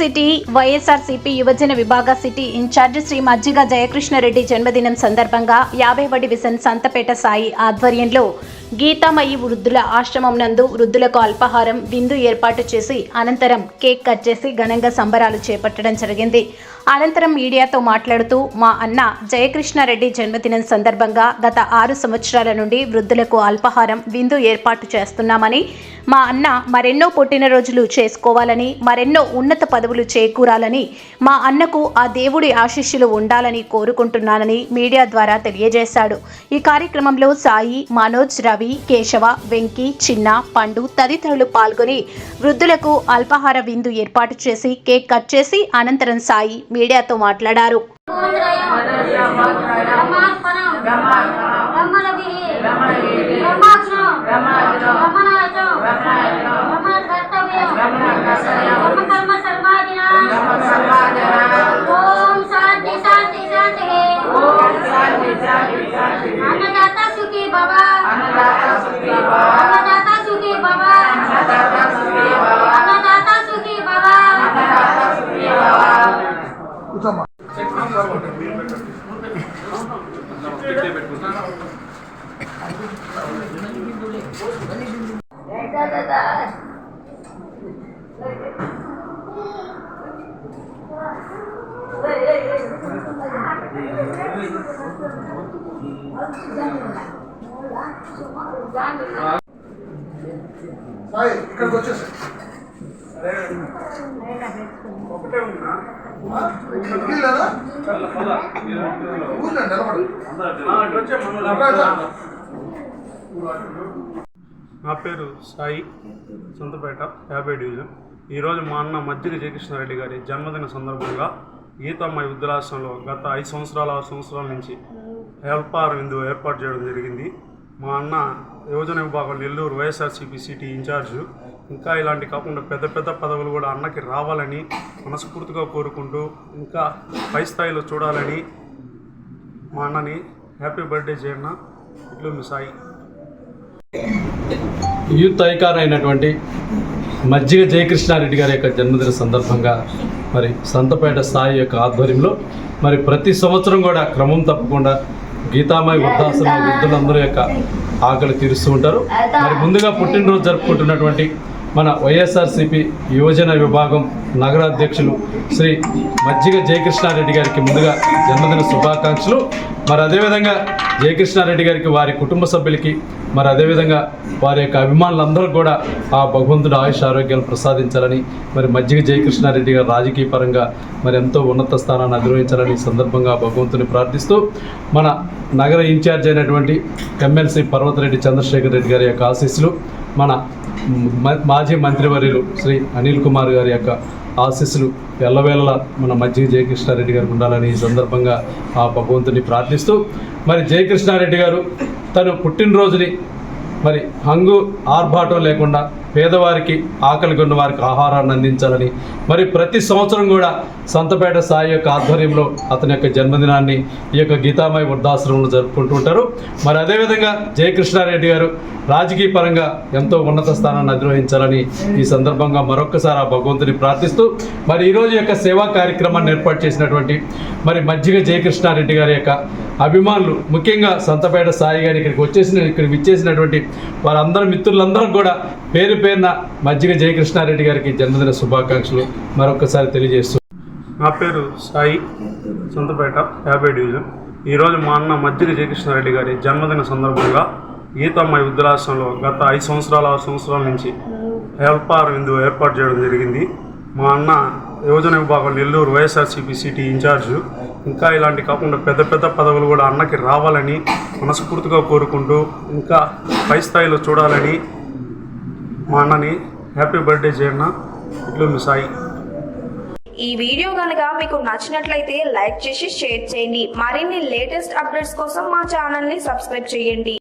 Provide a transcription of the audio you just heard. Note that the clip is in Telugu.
సిటీ వైఎస్ఆర్సీపీ యువజన విభాగ సిటీ ఇన్ఛార్జ్ శ్రీ మజ్జిగ జయకృష్ణారెడ్డి జన్మదినం సందర్భంగా 50వ డివిజన్ సంతపేట సాయి ఆధ్వర్యంలో గీతామయి వృద్ధుల ఆశ్రమం నందు వృద్ధులకు అల్పాహారం విందు ఏర్పాటు చేసి అనంతరం కేక్ కట్ చేసి ఘనంగా సంబరాలు చేపట్టడం జరిగింది. అనంతరం మీడియాతో మాట్లాడుతూ మా అన్న జయకృష్ణారెడ్డి జన్మదినం సందర్భంగా గత 6 సంవత్సరాల నుండి వృద్ధులకు అల్పాహారం విందు ఏర్పాటు చేస్తున్నామని, మా అన్న మరెన్నో పుట్టినరోజులు చేసుకోవాలని, మరెన్నో ఉన్నత పదవులు చేకూరాలని, మా అన్నకు ఆ దేవుడి ఆశీస్సులు ఉండాలని కోరుకుంటున్నానని మీడియా ద్వారా తెలియజేశాడు. ఈ కార్యక్రమంలో సాయి, మనోజ్, రవి, కేశవ, వెంకీ, చిన్న, పండు తదితరులు పాల్గొని వృద్ధులకు అల్పాహార విందు ఏర్పాటు చేసి కేక్ కట్ చేసి అనంతరం సాయి మీడియాతో మాట్లాడారు. ఇక్కడికి వచ్చేసి నా పేరు సాయి, సంతపేట 50 డివిజన్. ఈరోజు మా అన్న మజ్జిగ జయకృష్ణారెడ్డి గారి జన్మదిన సందర్భంగా గీతామయి వృద్ధులాశ్రమంలో గత 5 సంవత్సరాల 6 సంవత్సరాల నుంచి అల్పాహార విందు ఏర్పాటు చేయడం జరిగింది. మా అన్న యువజన విభాగం నెల్లూరు వైఎస్ఆర్సీపీ సిటీ ఇన్ఛార్జు. ఇంకా ఇలాంటి కాకుండా పెద్ద పెద్ద పదవులు కూడా అన్నకి రావాలని మనస్ఫూర్తిగా కోరుకుంటూ ఇంకా పై స్థాయిలో చూడాలని మా అన్నని హ్యాపీ బర్త్డే చేయన్న. ఇట్లు మీ సాయి. యూత్ ఐకాన్ అయినటువంటి మజ్జిగ జయకృష్ణారెడ్డి గారి యొక్క జన్మదిన సందర్భంగా మరి సంతపేట సాయి యొక్క ఆధ్వర్యంలో మరి ప్రతి సంవత్సరం కూడా క్రమం తప్పకుండా గీతామయి వృద్ధాశ్రమ వృద్ధులందరూ యొక్క ఆకలి తీరుస్తూ ఉంటారు. మరి ముందుగా పుట్టినరోజు జరుపుకుంటున్నటువంటి మన వైఎస్ఆర్సీపీ యువజన విభాగం నగర అధ్యక్షులు శ్రీ మజ్జిగ జయకృష్ణారెడ్డి గారికి ముందుగా జన్మదిన శుభాకాంక్షలు. మరి అదేవిధంగా జయకృష్ణారెడ్డి గారికి, వారి కుటుంబ సభ్యులకి, మరి అదేవిధంగా వారి యొక్క అభిమానులందరూ కూడా ఆ భగవంతుడు ఆయుష్ ఆరోగ్యాలు ప్రసాదించాలని, మరి మజ్జిగ జయకృష్ణారెడ్డి గారు రాజకీయ పరంగా మరి ఎంతో ఉన్నత స్థానాన్ని అధిరోహించాలని సందర్భంగా భగవంతుని ప్రార్థిస్తూ మన నగర ఇన్ఛార్జ్ అయినటువంటి ఎమ్మెల్సీ పర్వతరెడ్డి చంద్రశేఖర్ రెడ్డి గారి యొక్క ఆశీస్సులు, మన మాజీ మంత్రివర్యులు శ్రీ అనిల్ కుమార్ గారి యొక్క ఆశీస్సులు ఎల్లవేళలా మన మజ్జిగ జయకృష్ణారెడ్డి గారికి ఉండాలని ఈ సందర్భంగా ఆ భగవంతుని ప్రార్థిస్తూ, మరి జయకృష్ణారెడ్డి గారు తను పుట్టినరోజుని మరి హంగు ఆర్భాటం లేకుండా పేదవారికి, ఆకలి కొన్న వారికి ఆహారాన్ని అందించాలని మరి ప్రతి సంవత్సరం కూడా సంతపేట సాయి యొక్క ఆధ్వర్యంలో అతని యొక్క జన్మదినాన్ని ఈ యొక్క గీతామయి వృద్ధాశ్రమంలో జరుపుకుంటూ ఉంటారు. మరి అదేవిధంగా జయకృష్ణారెడ్డి గారు రాజకీయ పరంగా ఎంతో ఉన్నత స్థానాన్ని అధిరోహించాలని ఈ సందర్భంగా మరొక్కసారి ఆ భగవంతుని ప్రార్థిస్తూ, మరి ఈరోజు యొక్క సేవా కార్యక్రమాన్ని ఏర్పాటు చేసినటువంటి మరి మజ్జిగ జయకృష్ణారెడ్డి గారి యొక్క అభిమానులు, ముఖ్యంగా సంతపేట సాయి గారి ఇక్కడికి విచ్చేసినటువంటి వారందరి మిత్రులందరూ కూడా పేరు పేరున మజ్జిగ జయకృష్ణారెడ్డి గారికి జన్మదిన శుభాకాంక్షలు మరొకసారి తెలియజేస్తూ. నా పేరు సాయి, సంతపేట 50 డివిజన్. ఈరోజు మా అన్న మజ్జిగ జయకృష్ణారెడ్డి గారి జన్మదిన సందర్భంగా గీతామయి వృద్ధులాశ్రమంలో గత 5 సంవత్సరాల 6 సంవత్సరాల నుంచి అల్పాహార విందు ఏర్పాటు చేయడం జరిగింది. మా అన్న యువజన విభాగం నెల్లూరు వైఎస్ఆర్సీపీ సిటీ ఇన్ఛార్జు. ఇంకా ఇలాంటి కాకుండా పెద్ద పెద్ద పదవులు కూడా అన్నకి రావాలని మనస్ఫూర్తిగా కోరుకుంటూ ఇంకా పై స్థాయిలో చూడాలని మా అన్నని హ్యాపీ బర్త్డే చేయన్న. ఇట్లు మీ సాయి. ఈ వీడియో కనుక మీకు నచ్చినట్లయితే లైక్ చేసి షేర్ చేయండి. మరిన్ని లేటెస్ట్ అప్డేట్స్ కోసం మా ఛానల్ ని సబ్స్క్రైబ్ చేయండి.